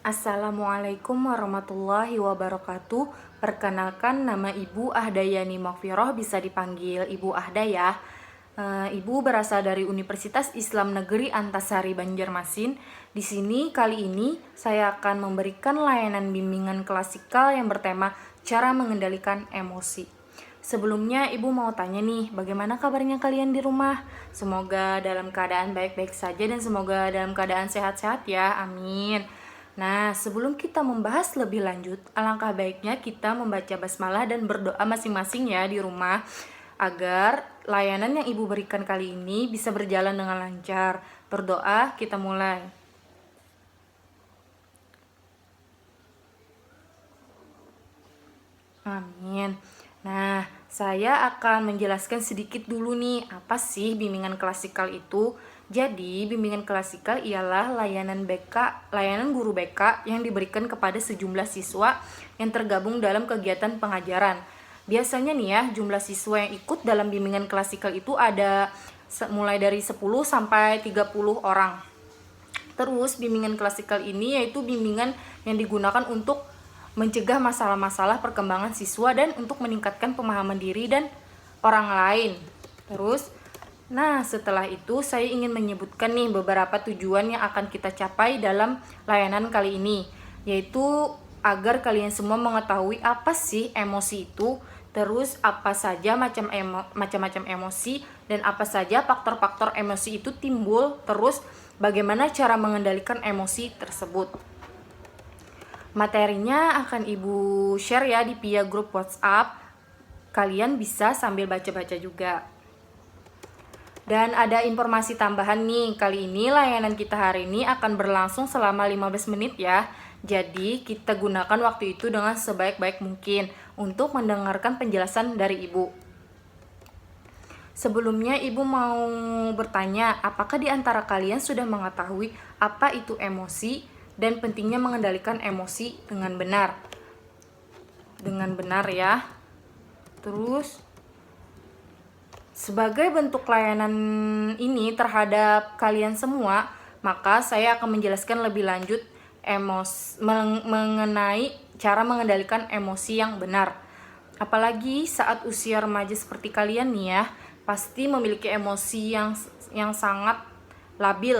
Assalamualaikum warahmatullahi wabarakatuh. Perkenalkan, nama Ibu Ahdayani Maghfirah, bisa dipanggil Ibu Ahda ya. Ibu berasal dari Universitas Islam Negeri Antasari Banjarmasin. Di sini kali ini saya akan memberikan layanan bimbingan klasikal yang bertema cara mengendalikan emosi. Sebelumnya Ibu mau tanya nih, bagaimana kabarnya kalian di rumah? Semoga dalam keadaan baik-baik saja dan semoga dalam keadaan sehat-sehat ya, amin. Nah, sebelum kita membahas lebih lanjut, alangkah baiknya kita membaca basmalah dan berdoa masing-masing ya di rumah, agar layanan yang Ibu berikan kali ini bisa berjalan dengan lancar. Berdoa, kita mulai. Amin. Nah, saya akan menjelaskan sedikit dulu nih, apa sih bimbingan klasikal itu. Jadi, bimbingan klasikal ialah layanan guru BK yang diberikan kepada sejumlah siswa yang tergabung dalam kegiatan pengajaran. Biasanya nih ya, jumlah siswa yang ikut dalam bimbingan klasikal itu ada mulai dari 10 sampai 30 orang. Terus, bimbingan klasikal ini yaitu bimbingan yang digunakan untuk mencegah masalah-masalah perkembangan siswa dan untuk meningkatkan pemahaman diri dan orang lain. Terus, setelah itu saya ingin menyebutkan nih beberapa tujuan yang akan kita capai dalam layanan kali ini, yaitu agar kalian semua mengetahui apa sih emosi itu, terus apa saja macam-macam emosi dan apa saja faktor-faktor emosi itu timbul, terus bagaimana cara mengendalikan emosi tersebut. Materinya akan Ibu share ya di via grup WhatsApp. Kalian bisa sambil baca-baca juga. Dan ada informasi tambahan nih, kali ini layanan kita hari ini akan berlangsung selama 15 menit ya. Jadi kita gunakan waktu itu dengan sebaik-baik mungkin untuk mendengarkan penjelasan dari Ibu. Sebelumnya Ibu mau bertanya, apakah di antara kalian sudah mengetahui apa itu emosi dan pentingnya mengendalikan emosi dengan benar? Dengan benar ya. Terus, sebagai bentuk layanan ini terhadap kalian semua, maka saya akan menjelaskan lebih lanjut mengenai cara mengendalikan emosi yang benar. Apalagi saat usia remaja seperti kalian nih ya, pasti memiliki emosi yang sangat labil,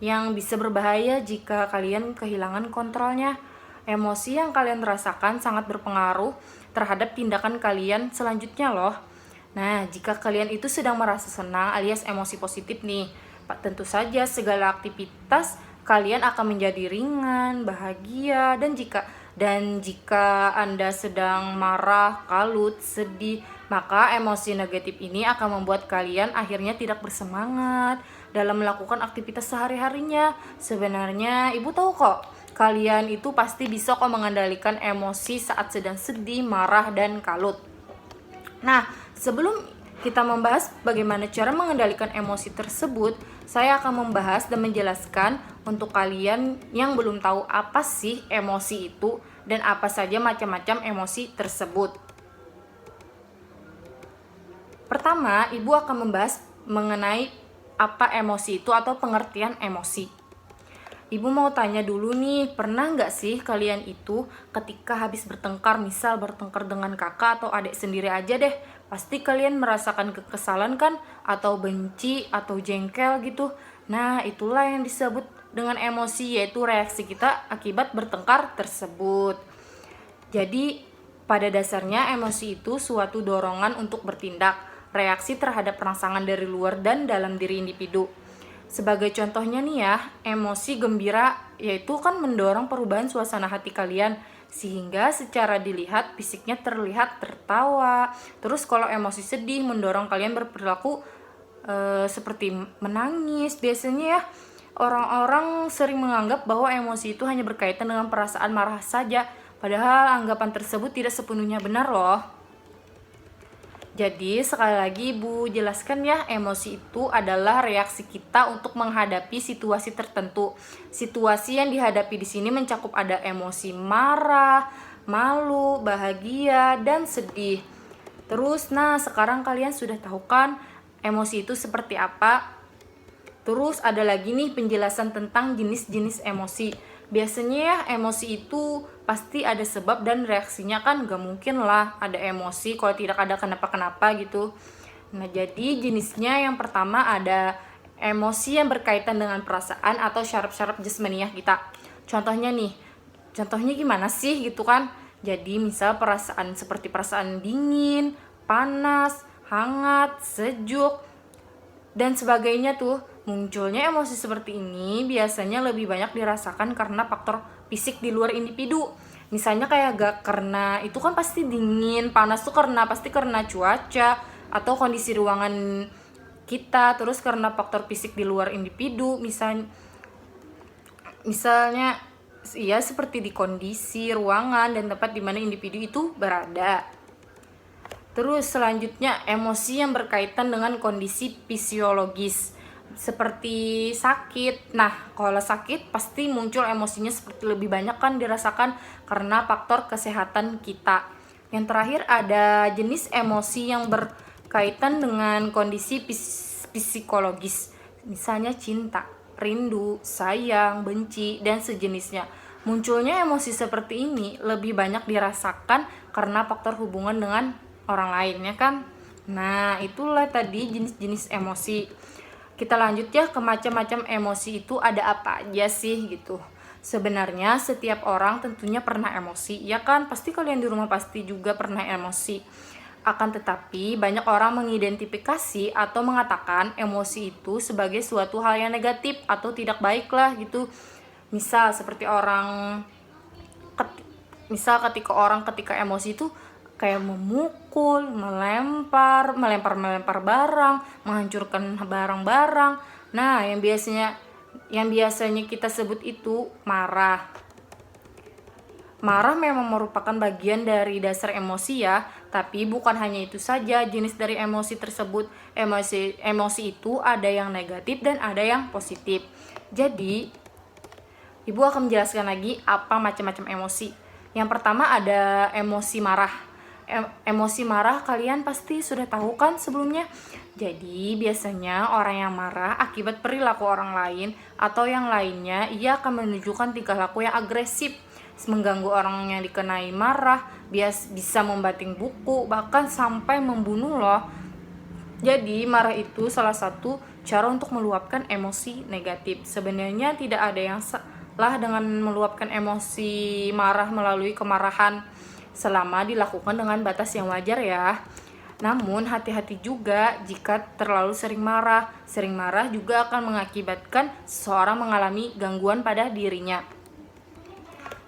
yang bisa berbahaya jika kalian kehilangan kontrolnya. Emosi yang kalian rasakan sangat berpengaruh terhadap tindakan kalian selanjutnya loh. Nah, jika kalian itu sedang merasa senang alias emosi positif nih, tentu saja segala aktivitas kalian akan menjadi ringan, bahagia, dan jika Anda sedang marah, kalut, sedih, maka emosi negatif ini akan membuat kalian akhirnya tidak bersemangat dalam melakukan aktivitas sehari-harinya. Sebenarnya Ibu tahu kok, kalian itu pasti bisa kok mengendalikan emosi saat sedang sedih, marah, dan kalut. Nah, sebelum kita membahas bagaimana cara mengendalikan emosi tersebut, saya akan membahas dan menjelaskan untuk kalian yang belum tahu apa sih emosi itu dan apa saja macam-macam emosi tersebut. Pertama, Ibu akan membahas mengenai apa emosi itu atau pengertian emosi. Ibu mau tanya dulu nih, pernah nggak sih kalian itu ketika habis bertengkar, misal bertengkar dengan kakak atau adik sendiri aja deh, pasti kalian merasakan kekesalan kan, atau benci, atau jengkel gitu. Nah, itulah yang disebut dengan emosi, yaitu reaksi kita akibat bertengkar tersebut. Jadi, pada dasarnya emosi itu suatu dorongan untuk bertindak, reaksi terhadap rangsangan dari luar dan dalam diri individu. Sebagai contohnya nih ya, emosi gembira yaitu kan mendorong perubahan suasana hati kalian, sehingga secara dilihat fisiknya terlihat tertawa. Terus kalau emosi sedih mendorong kalian berperilaku seperti menangis. Biasanya ya, orang-orang sering menganggap bahwa emosi itu hanya berkaitan dengan perasaan marah saja, padahal anggapan tersebut tidak sepenuhnya benar loh. Jadi sekali lagi Ibu jelaskan ya, emosi itu adalah reaksi kita untuk menghadapi situasi tertentu. Situasi yang dihadapi di sini mencakup ada emosi marah, malu, bahagia, dan sedih. Terus, sekarang kalian sudah tahu kan emosi itu seperti apa? Terus ada lagi nih penjelasan tentang jenis-jenis emosi. Biasanya ya emosi itu pasti ada sebab dan reaksinya, kan gak mungkin lah ada emosi kalau tidak ada kenapa-kenapa gitu. Nah, jadi jenisnya yang pertama ada emosi yang berkaitan dengan perasaan atau syaraf-syaraf jasmaniah kita. Contohnya gimana sih gitu kan? Jadi misal perasaan seperti perasaan dingin, panas, hangat, sejuk, dan sebagainya tuh. Munculnya emosi seperti ini biasanya lebih banyak dirasakan karena faktor fisik di luar individu. Misalnya kayak gak karena itu kan pasti dingin, panas tuh pasti karena cuaca atau kondisi ruangan kita, terus karena faktor fisik di luar individu, misalnya ya seperti di kondisi ruangan dan tempat di mana individu itu berada. Terus selanjutnya emosi yang berkaitan dengan kondisi fisiologis seperti sakit. Nah, kalau sakit pasti muncul emosinya seperti lebih banyak kan dirasakan karena faktor kesehatan kita. Yang terakhir ada jenis emosi yang berkaitan dengan kondisi psikologis. Misalnya cinta, rindu, sayang, benci, dan sejenisnya. Munculnya emosi seperti ini lebih banyak dirasakan karena faktor hubungan dengan orang lain, ya kan? Nah, itulah tadi jenis-jenis emosi. Kita lanjut ya ke macam-macam emosi itu ada apa aja sih gitu. Sebenarnya setiap orang tentunya pernah emosi, ya kan? Pasti kalian di rumah pasti juga pernah emosi. Akan tetapi banyak orang mengidentifikasi atau mengatakan emosi itu sebagai suatu hal yang negatif atau tidak baik lah gitu. Misal seperti ketika orang ketika emosi itu kayak memukul, melempar barang, menghancurkan barang-barang. Nah, yang biasanya kita sebut itu marah. Marah memang merupakan bagian dari dasar emosi ya, tapi bukan hanya itu saja jenis dari emosi tersebut. Emosi itu ada yang negatif dan ada yang positif. Jadi, Ibu akan menjelaskan lagi apa macam-macam emosi. Yang pertama ada emosi marah. Emosi marah kalian pasti sudah tahu kan sebelumnya. Jadi biasanya orang yang marah akibat perilaku orang lain atau yang lainnya, ia akan menunjukkan tingkah laku yang agresif, mengganggu orang yang dikenai marah, bisa membanting buku, bahkan sampai membunuh loh. Jadi marah itu salah satu cara untuk meluapkan emosi negatif. Sebenarnya tidak ada yang salah dengan meluapkan emosi marah melalui kemarahan selama dilakukan dengan batas yang wajar ya. Namun hati-hati juga jika terlalu sering marah. Sering marah juga akan mengakibatkan seseorang mengalami gangguan pada dirinya.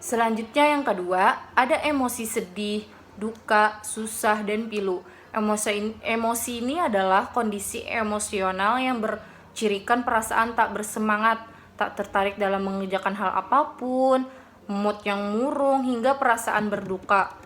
Selanjutnya yang kedua, ada emosi sedih, duka, susah, dan pilu. Emosi ini adalah kondisi emosional yang bercirikan perasaan tak bersemangat, tak tertarik dalam mengerjakan hal apapun, mood yang murung, hingga perasaan berduka.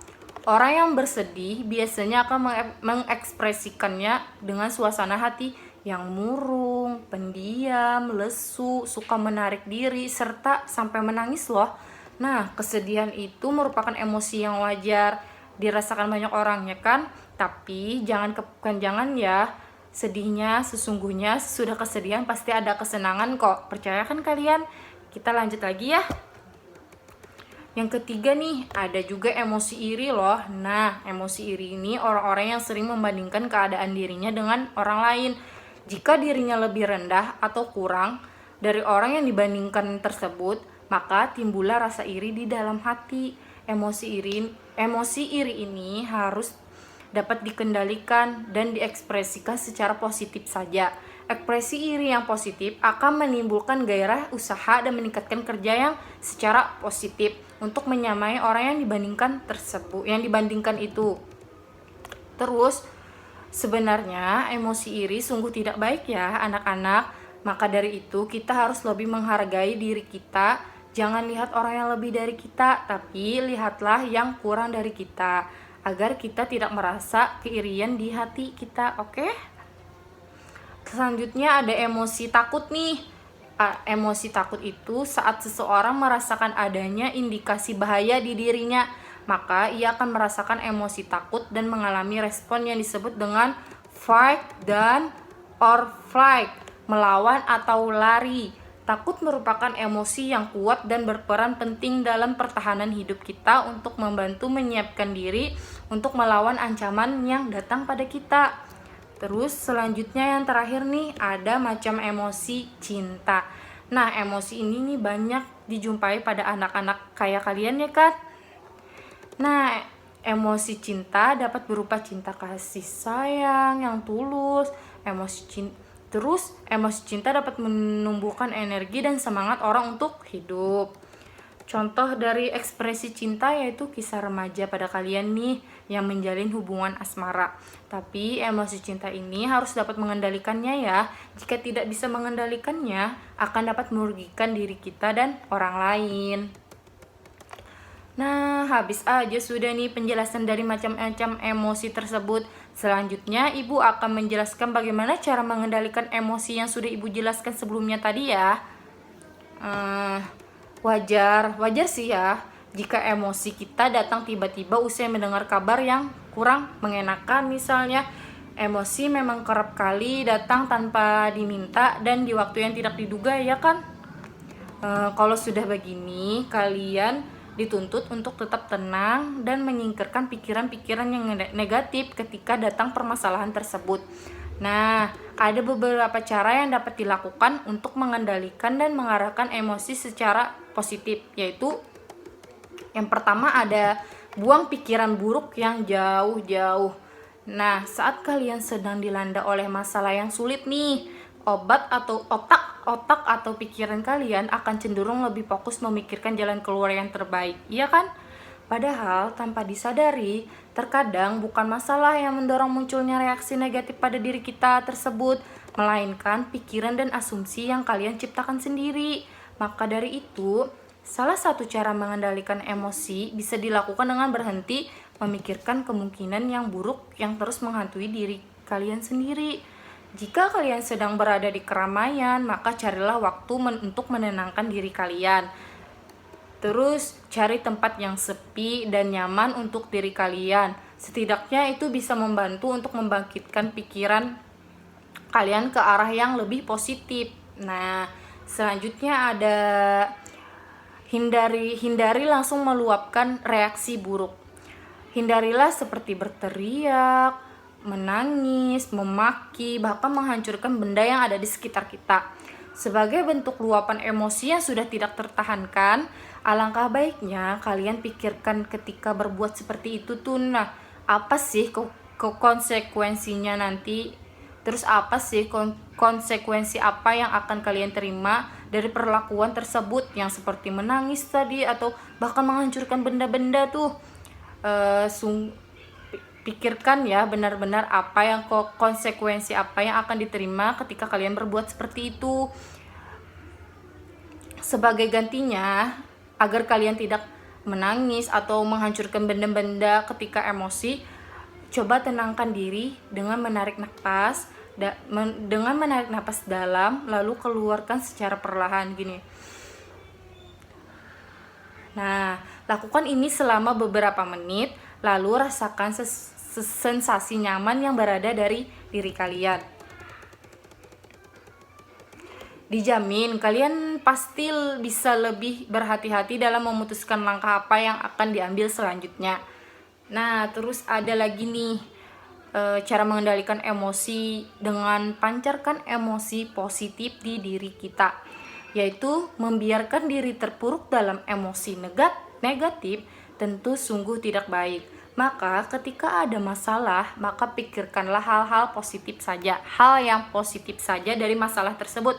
Orang yang bersedih biasanya akan mengekspresikannya dengan suasana hati yang murung, pendiam, lesu, suka menarik diri, serta sampai menangis loh. Nah, kesedihan itu merupakan emosi yang wajar dirasakan banyak orang, ya kan? Tapi jangan kepanjangan ya. Sedihnya sesungguhnya sesudah kesedihan pasti ada kesenangan kok. Percaya kan kalian? Kita lanjut lagi ya. Yang ketiga nih, ada juga emosi iri loh. Nah, emosi iri ini orang-orang yang sering membandingkan keadaan dirinya dengan orang lain. Jika dirinya lebih rendah atau kurang dari orang yang dibandingkan tersebut, maka timbullah rasa iri di dalam hati. Emosi iri ini harus dapat dikendalikan dan diekspresikan secara positif saja. Ekspresi iri yang positif akan menimbulkan gairah usaha dan meningkatkan kerja yang secara positif untuk menyamai orang yang dibandingkan itu. Terus, sebenarnya emosi iri sungguh tidak baik ya anak-anak. Maka dari itu kita harus lebih menghargai diri kita. Jangan lihat orang yang lebih dari kita, tapi lihatlah yang kurang dari kita, agar kita tidak merasa keirian di hati kita, oke? Selanjutnya ada emosi takut nih. Emosi takut itu saat seseorang merasakan adanya indikasi bahaya di dirinya, maka ia akan merasakan emosi takut dan mengalami respon yang disebut dengan fight dan or flight, melawan atau lari. Takut merupakan emosi yang kuat dan berperan penting dalam pertahanan hidup kita untuk membantu menyiapkan diri untuk melawan ancaman yang datang pada kita. Terus selanjutnya yang terakhir nih, ada macam emosi cinta. Nah, emosi ini nih banyak dijumpai pada anak-anak kayak kalian ya kan? Nah, emosi cinta dapat berupa cinta kasih sayang yang tulus, emosi cinta dapat menumbuhkan energi dan semangat orang untuk hidup. Contoh dari ekspresi cinta yaitu kisah remaja pada kalian nih yang menjalin hubungan asmara. Tapi emosi cinta ini harus dapat mengendalikannya ya. Jika tidak bisa mengendalikannya, akan dapat merugikan diri kita dan orang lain. Nah, habis aja sudah nih penjelasan dari macam-macam emosi tersebut. Selanjutnya, Ibu akan menjelaskan bagaimana cara mengendalikan emosi yang sudah Ibu jelaskan sebelumnya tadi ya. Wajar sih ya jika emosi kita datang tiba-tiba usai mendengar kabar yang kurang mengenakan. Misalnya, emosi memang kerap kali datang tanpa diminta dan di waktu yang tidak diduga ya kan. Kalau sudah begini, kalian dituntut untuk tetap tenang dan menyingkirkan pikiran-pikiran yang negatif ketika datang permasalahan tersebut. Nah, ada beberapa cara yang dapat dilakukan untuk mengendalikan dan mengarahkan emosi secara positif, yaitu yang pertama ada buang pikiran buruk yang jauh-jauh. Nah, saat kalian sedang dilanda oleh masalah yang sulit nih, otak atau pikiran kalian akan cenderung lebih fokus memikirkan jalan keluar yang terbaik, iya kan? Padahal tanpa disadari, terkadang bukan masalah yang mendorong munculnya reaksi negatif pada diri kita tersebut, melainkan pikiran dan asumsi yang kalian ciptakan sendiri. Maka dari itu, salah satu cara mengendalikan emosi bisa dilakukan dengan berhenti memikirkan kemungkinan yang buruk yang terus menghantui diri kalian sendiri. Jika kalian sedang berada di keramaian, maka carilah waktu untuk menenangkan diri kalian. Terus cari tempat yang sepi dan nyaman untuk diri kalian. Setidaknya itu bisa membantu untuk membangkitkan pikiran kalian ke arah yang lebih positif. Nah, selanjutnya ada hindari langsung meluapkan reaksi buruk. Hindarilah seperti berteriak, menangis, memaki, bahkan menghancurkan benda yang ada di sekitar kita. Sebagai bentuk luapan emosi yang sudah tidak tertahankan, alangkah baiknya kalian pikirkan ketika berbuat seperti itu tuh, nah apa sih konsekuensinya nanti? Terus apa sih konsekuensi apa yang akan kalian terima dari perlakuan tersebut yang seperti menangis tadi atau bahkan menghancurkan benda-benda tuh? Pikirkan ya benar-benar apa yang konsekuensi apa yang akan diterima ketika kalian berbuat seperti itu. Sebagai gantinya, agar kalian tidak menangis atau menghancurkan benda-benda ketika emosi, coba tenangkan diri dengan menarik napas dalam lalu keluarkan secara perlahan gini. Nah, lakukan ini selama beberapa menit, lalu rasakan sensasi nyaman yang berada dari diri kalian. Dijamin kalian pasti bisa lebih berhati-hati dalam memutuskan langkah apa yang akan diambil selanjutnya. Nah, terus ada lagi nih cara mengendalikan emosi dengan pancarkan emosi positif di diri kita, yaitu membiarkan diri terpuruk dalam emosi negatif tentu sungguh tidak baik. Maka ketika ada masalah, maka pikirkanlah hal-hal positif saja, hal yang positif saja dari masalah tersebut.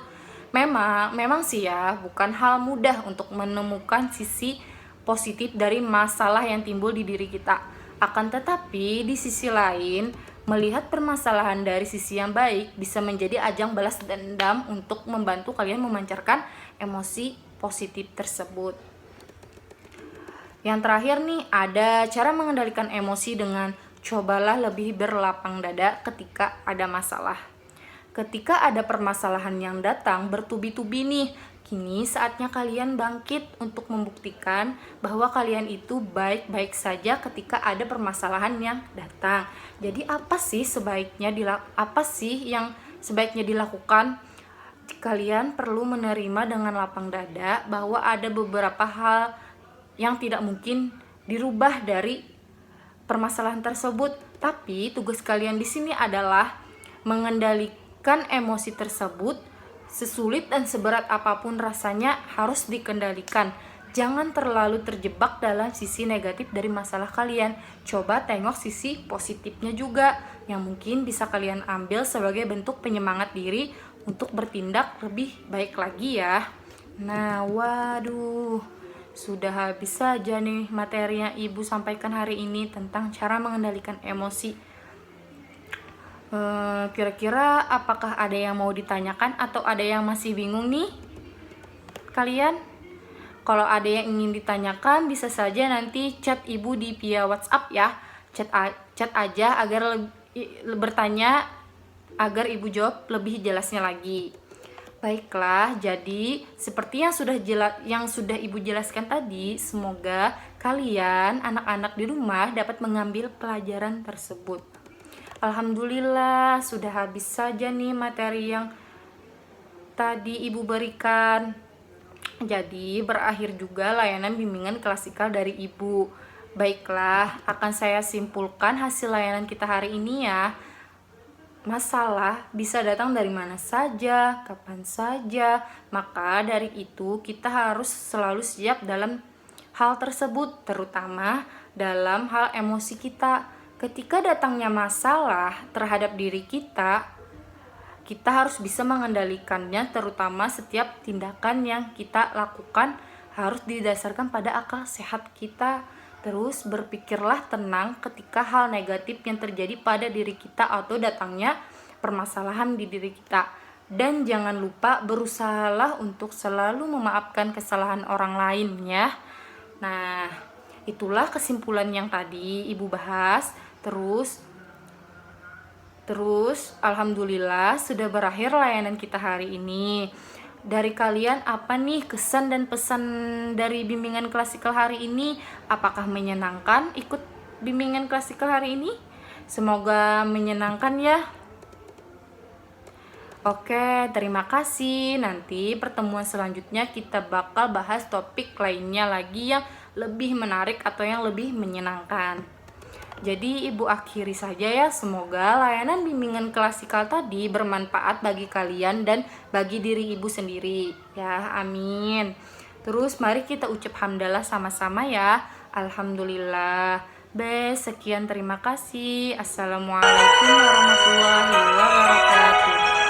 Memang sih ya, bukan hal mudah untuk menemukan sisi positif dari masalah yang timbul di diri kita. Akan tetapi di sisi lain, melihat permasalahan dari sisi yang baik bisa menjadi ajang balas dendam untuk membantu kalian memancarkan emosi positif tersebut. Yang terakhir nih, ada cara mengendalikan emosi dengan cobalah lebih berlapang dada ketika ada masalah. Ketika ada permasalahan yang datang bertubi-tubi nih, kini saatnya kalian bangkit untuk membuktikan bahwa kalian itu baik-baik saja ketika ada permasalahan yang datang. Jadi apa sih yang sebaiknya dilakukan? kalian perlu menerima dengan lapang dada bahwa ada beberapa hal yang tidak mungkin dirubah dari permasalahan tersebut. Tapi tugas kalian di sini adalah mengendalikan emosi tersebut. Sesulit dan seberat apapun rasanya harus dikendalikan. Jangan terlalu terjebak dalam sisi negatif dari masalah kalian. Coba tengok sisi positifnya juga yang mungkin bisa kalian ambil sebagai bentuk penyemangat diri untuk bertindak lebih baik lagi ya. Nah, waduh, sudah habis saja nih materi yang Ibu sampaikan hari ini tentang cara mengendalikan emosi. Kira-kira apakah ada yang mau ditanyakan atau ada yang masih bingung nih kalian? Kalau ada yang ingin ditanyakan bisa saja nanti chat Ibu di via WhatsApp ya. Chat aja agar bertanya agar Ibu jawab lebih jelasnya lagi. Baiklah, jadi seperti yang sudah Ibu jelaskan tadi, semoga kalian anak-anak di rumah dapat mengambil pelajaran tersebut. Alhamdulillah, sudah habis saja nih materi yang tadi Ibu berikan. Jadi, berakhir juga layanan bimbingan klasikal dari Ibu. Baiklah, akan saya simpulkan hasil layanan kita hari ini ya. Masalah bisa datang dari mana saja, kapan saja. Maka dari itu, kita harus selalu siap dalam hal tersebut, terutama dalam hal emosi kita. Ketika datangnya masalah terhadap diri kita harus bisa mengendalikannya, terutama setiap tindakan yang kita lakukan harus didasarkan pada akal sehat kita. Terus berpikirlah tenang ketika hal negatif yang terjadi pada diri kita atau datangnya permasalahan di diri kita. Dan jangan lupa berusahalah untuk selalu memaafkan kesalahan orang lain ya. Nah, itulah kesimpulan yang tadi Ibu bahas. Terus alhamdulillah sudah berakhir layanan kita hari ini. Dari kalian apa nih kesan dan pesan dari bimbingan klasikal hari ini? Apakah menyenangkan ikut bimbingan klasikal hari ini? Semoga menyenangkan ya. Oke, terima kasih. Nanti pertemuan selanjutnya kita bakal bahas topik lainnya lagi yang lebih menarik atau yang lebih menyenangkan. Jadi Ibu akhiri saja ya, semoga layanan bimbingan klasikal tadi bermanfaat bagi kalian dan bagi diri Ibu sendiri ya, amin. Terus mari kita ucap hamdalah sama-sama ya. Alhamdulillah. Sekian, terima kasih. Assalamualaikum warahmatullahi wabarakatuh.